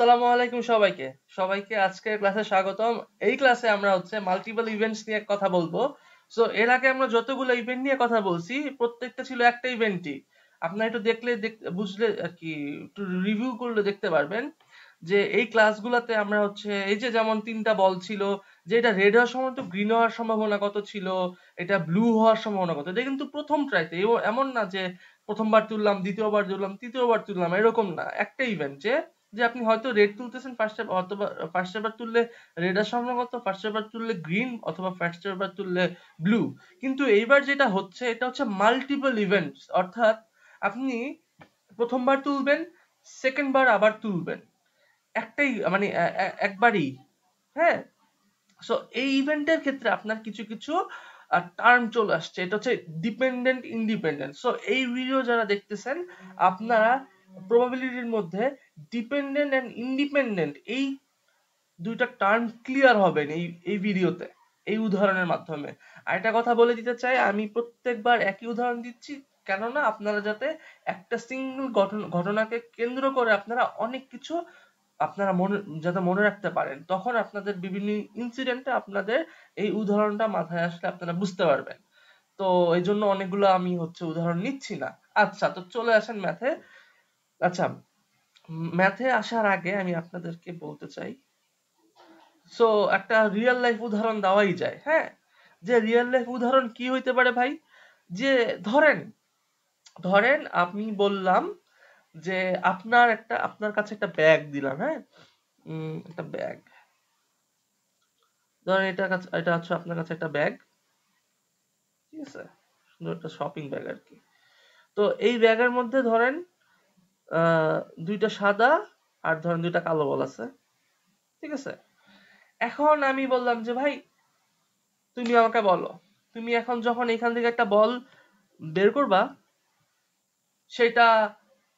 আসসালামু আলাইকুম সবাইকে সবাইকে আজকের ক্লাসে স্বাগতম। এই ক্লাসে আমরা মাল্টিপল ইভেন্টস নিয়ে কথা বলবো। সো এর আগে আমরা যতগুলো ইভেন্ট নিয়ে কথা বলছি প্রত্যেকটা ছিল একটা ইভেন্টই। আপনারা একটু দেখলে বুঝলে আর কি, একটু রিভিউ করলে দেখতে পারবেন যে এই ক্লাসগুলোতে আমরা এই যে যেমন তিনটা বল ছিল, যে এটা রেড হওয়ার সময় তো গ্রিন হওয়ার সম্ভাবনা কত ছিল, এটা ব্লু হওয়ার সম্ভাবনা কত, এটা কিন্তু প্রথম ট্রাইতে। এমন না যে প্রথমবার তুললাম, দ্বিতীয়বার তুললাম, তৃতীয়বার তুললাম, এরকম না। একটা ইভেন্ট যে যে আপনি হয়তো রেড তুলতেছেন ফার্স্ট, অথবা ফার্স্ট বার তুললে রেড এর সম্ভবত, ফার্স্ট বার তুললে গ্রিন, অথবা ফার্স্ট বার তুললে ব্লু। কিন্তু এইবার যেটা হচ্ছে এটা হচ্ছে মাল্টিপল ইভেন্টস, অর্থাৎ আপনি প্রথমবার তুলবেন, সেকেন্ড বার আবার তুলবেন, একটাই মানে একবারই। হ্যাঁ, সো এই ইভেন্টের ক্ষেত্রে আপনার কিছু কিছু টার্ম চলে আসছে। এটা হচ্ছে ডিপেন্ডেন্ট ইন্ডিপেন্ডেন্ট। সো এই ভিডিও যারা দেখতেছেন আপনারা প্রবাবিলিটির মধ্যে ডিপেন্ডেন্ট এন্ড ইন্ডিপেন্ডেন্ট এই দুইটা টার্ম ক্লিয়ার হবেন এই এই ভিডিওতে, এই উদাহরণের মাধ্যমে। আর একটা কথা বলে দিতে চাই, আমি প্রত্যেকবার একই উদাহরণ দিচ্ছি, কেননা আপনারা যাতে একটা সিঙ্গেল ঘটনাকে কেন্দ্র করে আপনারা অনেক কিছু আপনারা যাতে মনে রাখতে পারেন, তখন আপনাদের বিভিন্ন ইনসিডেন্টে আপনাদের এই উদাহরণটা মাথায় আসলে আপনারা বুঝতে পারবেন। তো এই জন্য অনেকগুলো আমি উদাহরণ নিচ্ছি না। আচ্ছা, তো চলে আসেন ম্যাথে। আচ্ছা, ম্যাথে আসার আগে আমি আপনাদেরকে বলতে চাই, সো একটা রিয়েল লাইফ উদাহরণ দেওয়াই যায়। হ্যাঁ, যে রিয়েল লাইফ উদাহরণ কি হইতে পারে ভাই? যে ধরেন ধরেন আমি বললাম যে আপনার কাছে একটা ব্যাগ দিলাম। হ্যাঁ, একটা ব্যাগ, ধরেন এটা হচ্ছে আপনার কাছে একটা ব্যাগ, ঠিক আছে, সুন্দর একটা শপিং ব্যাগ আর কি। তো এই ব্যাগের মধ্যে ধরেন আহ দুইটা সাদা আর ধরেন দুইটা কালো বল আছে, ঠিক আছে। এখন আমি বললাম যে ভাই তুমি আমাকে বলো, তুমি এখন যখন এখান থেকে একটা বল বের করবা, সেটা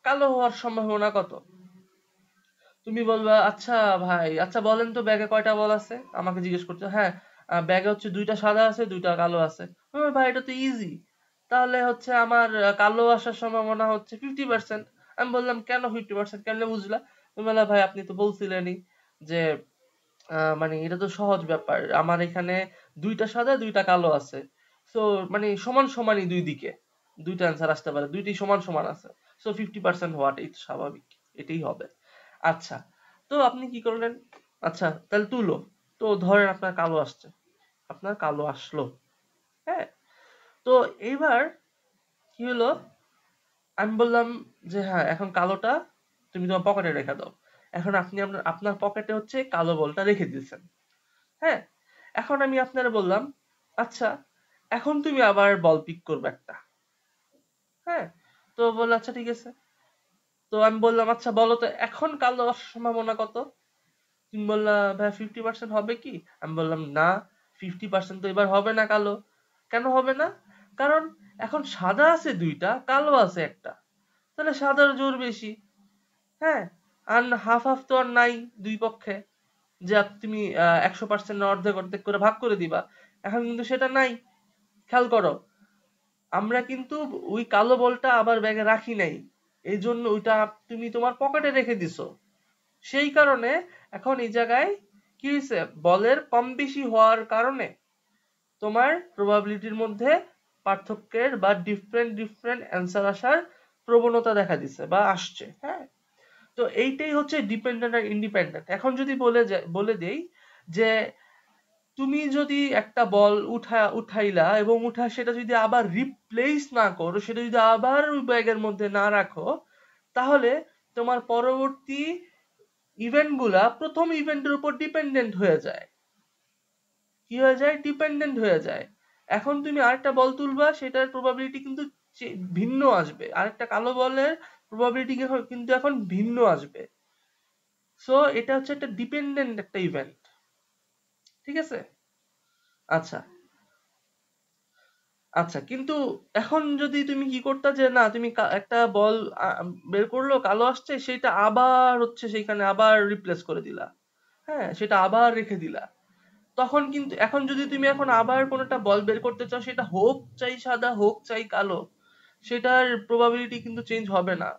কালো হওয়ার সম্ভাবনা কত? তুমি বলবা আচ্ছা ভাই, আচ্ছা বলেন তো ব্যাগে কয়টা বল আছে, আমাকে জিজ্ঞেস করছো। হ্যাঁ, ব্যাগে দুইটা সাদা আছে, দুইটা কালো আছে। ভাই এটা তো ইজি, তাহলে আমার কালো আসার সম্ভাবনা 50%। আমি বললাম কেন 50%, কেন বুঝলা? তুমি বললা ভাই আপনি তো বলছিলেনই যে মানে এটা তো সহজ ব্যাপার, আমার এখানে দুইটা সাদা দুইটা কালো আছে, সো মানে সমান সমানই দুই দিকে দুইটা অ্যান্সার আসতে পারে, দুইটি সমান সমান আছে, সো 50% হওয়াটাই তো স্বাভাবিক, এটাই হবে। আচ্ছা, তো আপনি কি করলেন? আচ্ছা তাহলে তুলো, তো ধরেন আপনার কালো আসছে, আপনার কালো আসলো। হ্যাঁ, তো এইবার কি হলো, আমি বললাম যে হ্যাঁ এখন কালোটা তুমি তোমার পকেটে রেখে দাও। এখন আপনি আপনার পকেটে কালো বলটা রেখে দিয়েছেন। হ্যাঁ, এখন আমি আপনারা বললাম আচ্ছা এখন তুমি আবার বল পিক করবে একটা। হ্যাঁ, তো বললো আচ্ছা ঠিক আছে। তো আমি বললাম আচ্ছা বলো তো এখন কালো আসার সম্ভাবনা কত? তুমি বললা ভাই 50% হবে কি? আমি বললাম না, 50% তো এবার হবে না কালো। কেন হবে না? কারণ এখন সাদা আছে দুইটা, কালো আছে একটা, তাহলে সাদার জোর বেশি। হ্যাঁ, আর হাফ হাফ তো আর নাই দুই পক্ষে, যে তুমি 100% অর্ধেক অর্ধেক করে ভাগ করে দিবা, এখন কিন্তু সেটা নাই। খেয়াল করো, আমরা কিন্তু ওই কালো বলটা আবার ব্যাগে রাখি নাই, এই জন্য ওইটা তুমি তোমার পকেটে রেখে দিছো। সেই কারণে এখন এই জায়গায় কি হয়েছে, বলের কম বেশি হওয়ার কারণে তোমার প্রবাবিলিটির মধ্যে পার্থক্যের বা ডিফারেন্ট ডিফারেন্ট অ্যান্সার আসার প্রবণতা দেখা দিচ্ছে বা আসছে। হ্যাঁ, তো এইটাই হচ্ছে ডিপেন্ডেন্ট আর ইন্ডিপেন্ডেন্ট। এখন যদি বলে দেই যে তুমি যদি একটা বল উঠাইলা এবং সেটা যদি আবার রিপ্লেস না করো, সেটা যদি আবার ওই ব্যাগের মধ্যে না রাখো, তাহলে তোমার পরবর্তী ইভেন্ট গুলা প্রথম ইভেন্টের উপর ডিপেন্ডেন্ট হয়ে যায়। কি হয়ে যায়? ডিপেন্ডেন্ট হয়ে যায়। এখন তুমি আরেকটা বল তুলবা, সেটার প্রবাবিলিটি কিন্তু ভিন্ন আসবে, আরেকটা কালো বলের প্রবাবিলিটি কিন্তু এখন ভিন্ন আসবে। সো এটা হচ্ছে একটা ডিপেন্ডেন্ট একটা ইভেন্ট, ঠিক আছে। আচ্ছা আচ্ছা, কিন্তু এখন যদি তুমি কি করতা যে না তুমি একটা বল বের করলো, কালো আসছে, সেটা আবার সেইখানে আবার রিপ্লেস করে দিলা। হ্যাঁ, সেটা আবার রেখে দিলা। তখন কিন্তু এখন যদি তুমি এখন আবার কোনোটা বল বের করতে চাও, সেটা হোক চাই সাদা হোক চাই কালো, সেটার প্রবাবিলিটি কিন্তু চেঞ্জ হবে না।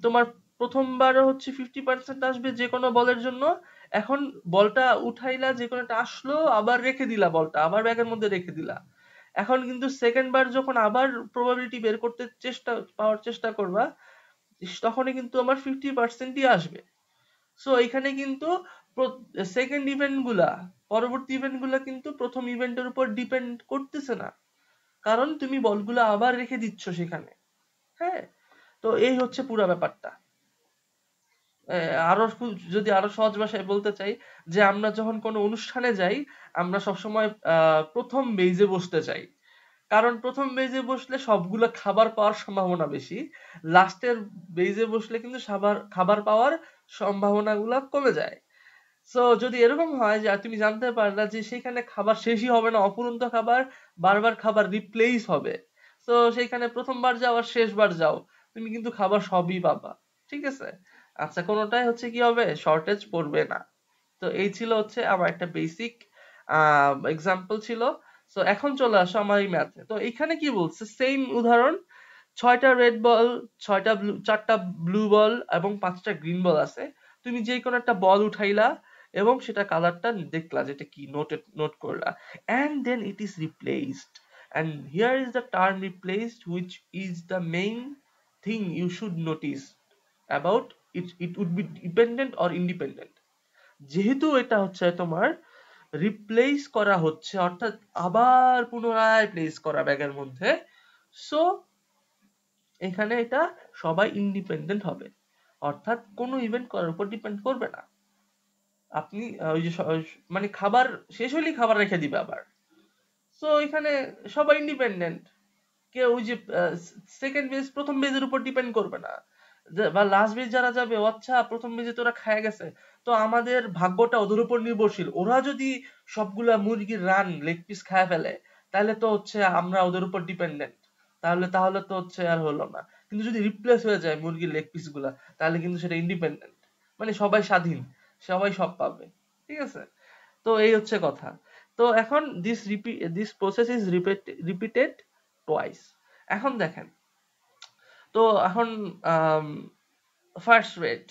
তোমার প্রথমবার হচ্ছে 50% আসবে যে কোনো বলের জন্য। এখন বলটা উঠাইলা, যে কোনো একটা আসলো, আবার রেখে দিলা, বলটা আবার ব্যাগের মধ্যে রেখে দিলা। এখন কিন্তু সেকেন্ড বার যখন আবার প্রবাবিলিটি বের করতে পাওয়ার চেষ্টা করবা, তখনই কিন্তু আমার 50%ই আসবে। সো এখানে কিন্তু সেকেন্ড ইভেন্ট গুলা, পরবর্তী ইভেন্ট গুলা কিন্তু প্রথম ইভেন্টের উপর ডিপেন্ড করতেছে না, কারণ তুমি বলগুলো আবার রেখে দিচ্ছ সেখানে। হ্যাঁ, তো এই হচ্ছে পুরো ব্যাপারটা। আরো যদি আরো সহজ ভাষায় বলতে চাই, যে আমরা যখন কোনো অনুষ্ঠানে যাই, আমরা সবসময় প্রথম বেজে বসতে চাই, কারণ প্রথম বেজে বসলে সবগুলো খাবার পাওয়ার সম্ভাবনা বেশি। লাস্টের বেজে বসলে কিন্তু খাবার পাওয়ার সম্ভাবনা গুলা কমে যায়। সো যদি এরকম হয় যে তুমি জানতে পারলা যে সেখানে খাবার শেষই হবে না, অপুরন্ত খাবার, বারবার খাবার রিপ্লেস হবে, তো সেইখানে প্রথমবার যাও আর শেষবার যাও, তুমি কিন্তু খাবার সবই পাবা। ঠিক আছে? আচ্ছা, কোনোটাই হচ্ছে কি হবে, শর্টেজ পড়বে না। তো এই ছিল হচ্ছে আমার একটা বেসিক এক্সাম্পল ছিল। তো এখন চলে আসো আমার এই ম্যাথে। তো এখানে কি বলছে, সেম উদাহরণ, 6টা রেড বল, 4টা ব্লু বল এবং 5টা গ্রিন বল আছে। তুমি যে কোনো একটা বল উঠাইলা এবং সেটা কালারটা দেখলা, যেটা কি নোট করলা, and then it is replaced, and here is the term replaced, which is the main thing you should notice about it would be dependent or independent। যেহেতু এটা হচ্ছে তোমার রিপ্লেস করা হচ্ছে, অর্থাৎ আবার পুনরায় প্লেস করা ব্যাগের মধ্যে, সো এখানে এটা সবাই ইন্ডিপেন্ডেন্ট হবে, অর্থাৎ কোনো ইভেন্ট করার উপর ডিপেন্ড করবে না। আপনি ওই যে মানে খাবার শেষ হলেই খাবার রেখে দিবে আবার, সো এখানে সবাই ইন্ডিপেন্ডেন্ট। কেউ ওই যে সেকেন্ড বেজ প্রথম বেজের উপর ডিপেন্ড করবে না, বা লাস্ট বেজ যারা যাবে, আচ্ছা প্রথম বেজে তোরা খায় গেছে, তো আমাদের ভাগ্যটা ওদের উপর নির্ভরশীল, ওরা যদি সবগুলা মুরগির রান লেগ পিস খায় ফেলে, তাহলে তো হচ্ছে আমরা ওদের উপর ডিপেন্ডেন্ট, তাহলে তো হচ্ছে আর হলো না। কিন্তু যদি রিপ্লেস হয়ে যায় মুরগির লেগ পিস গুলা, তাহলে কিন্তু সেটা ইন্ডিপেন্ডেন্ট, মানে সবাই স্বাধীন, সবাই সব পাবে। ঠিক আছে? তো এই হচ্ছে কথা। তো এখন this process is repeated twice. এখন দেখেন, তো এখন ফার্স্ট রেট,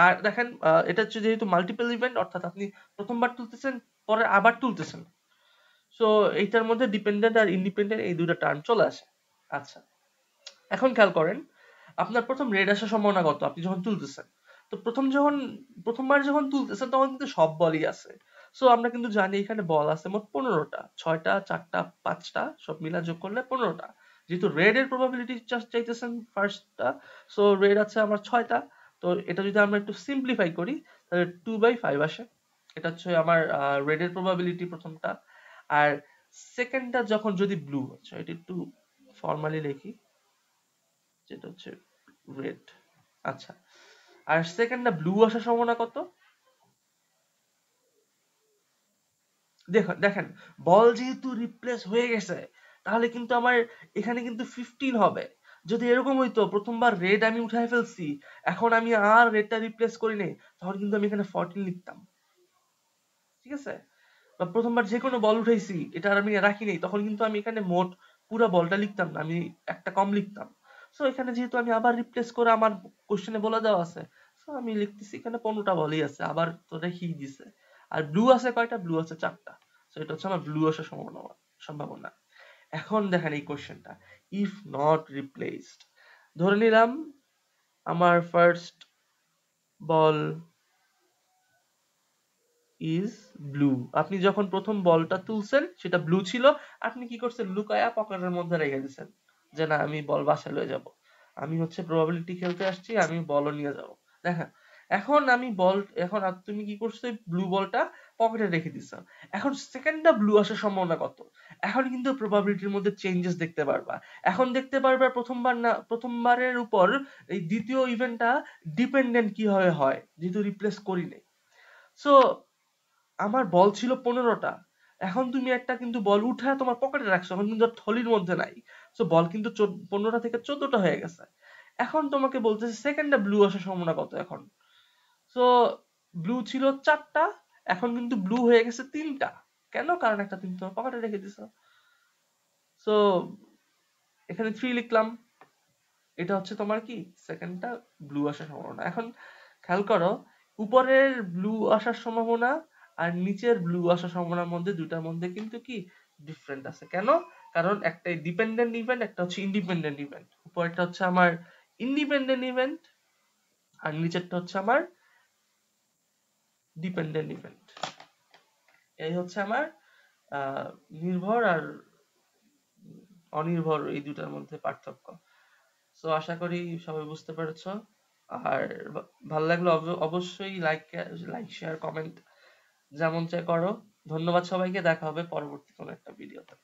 আর দেখেন এটা হচ্ছে যেহেতু মাল্টিপল ইভেন্ট, অর্থাৎ আপনি প্রথমবার তুলতেছেন, পরে আবার তুলতেছেন, সো এইটার মধ্যে ডিপেন্ডেন্ট আর ইন্ডিপেন্ডেন্ট এই দুইটা টার্ম চলে আসে। আচ্ছা, এখন খেয়াল করেন, আপনার প্রথম রেড আসার সম্ভাবনা কত আপনি যখন তুলতেছেন? তো প্রথমবার যখন তুলতেছেন তখন কিন্তু সব বলই আছে। সো আমরা কিন্তু জানি এখানে বল আছে মোট 15টা, 6টা, 4টা, 5টা সব মিলা যোগ করলে 15টা। যেহেতু রেড এর প্রবাবিলিটি চাইতেছেন ফার্স্টটা, সো রেড আছে আমার 6টা। তো এটা যদি আমরা একটু সিম্পলিফাই করি, তাহলে 2/5 আসে। এটা হচ্ছে আমার রেড এর প্রবাবিলিটি প্রথমটা। আর সেকেন্ডটা যখন যদি ব্লু, আচ্ছা এটা একটু ফর্মালি লিখি, যেটা হচ্ছে রেড। আচ্ছা, আর সেকেন্ডটা ব্লু আসার সম্ভাবনা কত? দেখেন, বল যেহেতু রিপ্লেস হয়ে গেছে, তাহলে কিন্তু আমার এখানে কিন্তু 15 হবে। যদি এরকম হইতো প্রথমবার রেড আমি উঠাই ফেলছি, এখন আমি আর রেডটা রিপ্লেস করি নাই, তখন কিন্তু আমি এখানে 14 লিখতাম। ঠিক আছে? বা প্রথমবার যে কোনো বল উঠাইছি, এটা আর আমি রাখি নাই, তখন কিন্তু আমি এখানে মোট পুরো বলটা লিখতাম না, আমি একটা কম লিখতাম। সো এখানে যেহেতু আমি আবার রিপ্লেস করে আমার কোশ্চেনে বলে দেওয়া আছে, সো আমি লিখতেছি এখানে 15টা বলই আছে, আবার তো রেখেই দিছে। আর ব্লু আছে কয়টা? ব্লু আছে 4টা। সো এটা হচ্ছে আমার ব্লু আসার সম্ভাবনা। এখন দেখেন এই কোশ্চেনটা, ইফ নট রিপ্লেসড, ধরে নিলাম আমার ফার্স্ট বল ইজ ব্লু। আপনি যখন প্রথম বলটা তুলছেন সেটা ব্লু ছিল, আপনি কি করছেন, লুকায়া পকেটের মধ্যে রেখে দিচ্ছেন, যে না আমি বল বাসায় লয়ে যাব, আমি হচ্ছে প্রবাবিলিটি খেলতে আসছি, আমি বলও নিয়ে যাব। দেখেন, এখন তুমি কি করছো, ব্লু বলটা পকেটে রেখে দিচ্ছ। এখন সেকেন্ডটা ব্লু আসার সম্ভাবনা কত? এখন কিন্তু প্রবাবিলিটির মধ্যে চেঞ্জেস দেখতে পারবা। এখন দেখতে পারবা প্রথমবারের উপর এই দ্বিতীয় ইভেন্টটা ডিপেন্ডেন্ট কিভাবে হয়, যেহেতু রিপ্লেস করি নাই। সো আমার বল ছিল 15টা, এখন তুমি একটা কিন্তু বল উঠায় তোমার পকেটে রাখছো, এখন কিন্তু থলির মধ্যে নাই। সো বল কিন্তু 15টা থেকে 14টা হয়ে গেছে। এখন তোমাকে বলতেছে সেকেন্ডটা ব্লু আসার সম্ভাবনা কত এখন। সো ব্লু ছিল 4টা, এখন কিন্তু ব্লু হয়ে গেছে 3টা। কেন? কারণ একটা তুমি তোমার পকেটে রেখে দিছো। সো এখানে 3 লিখলাম। এটা হচ্ছে তোমার কি সেকেন্ডটা ব্লু আসার সম্ভাবনা। এখন খেয়াল করো, উপরের ব্লু আসার সম্ভাবনা আর নিচের ব্লু আসার সম্ভাবনার মধ্যে দুইটার মধ্যে কিন্তু কি ডিফারেন্ট আছে। কেন? কারণ একটা ডিপেন্ডেন্ট ইভেন্ট, একটা হচ্ছে ইন্ডিপেন্ডেন্ট ইভেন্ট। উপরেরটা হচ্ছে আমার ইন্ডিপেন্ডেন্ট ইভেন্ট আর নিচেরটা হচ্ছে আমার ডিপেন্ডেন্ট ইভেন্ট। এই হচ্ছে আমার নির্ভর আর অনির্ভর এই দুটার মধ্যে পার্থক্য। সো আশা করি সবাই বুঝতে পেরেছো। আর ভালো লাগলে অবশ্যই লাইক শেয়ার কমেন্ট যেমন চাই করো। ধন্যবাদ সবাইকে, দেখা হবে পরবর্তী কোনো একটা ভিডিওতে।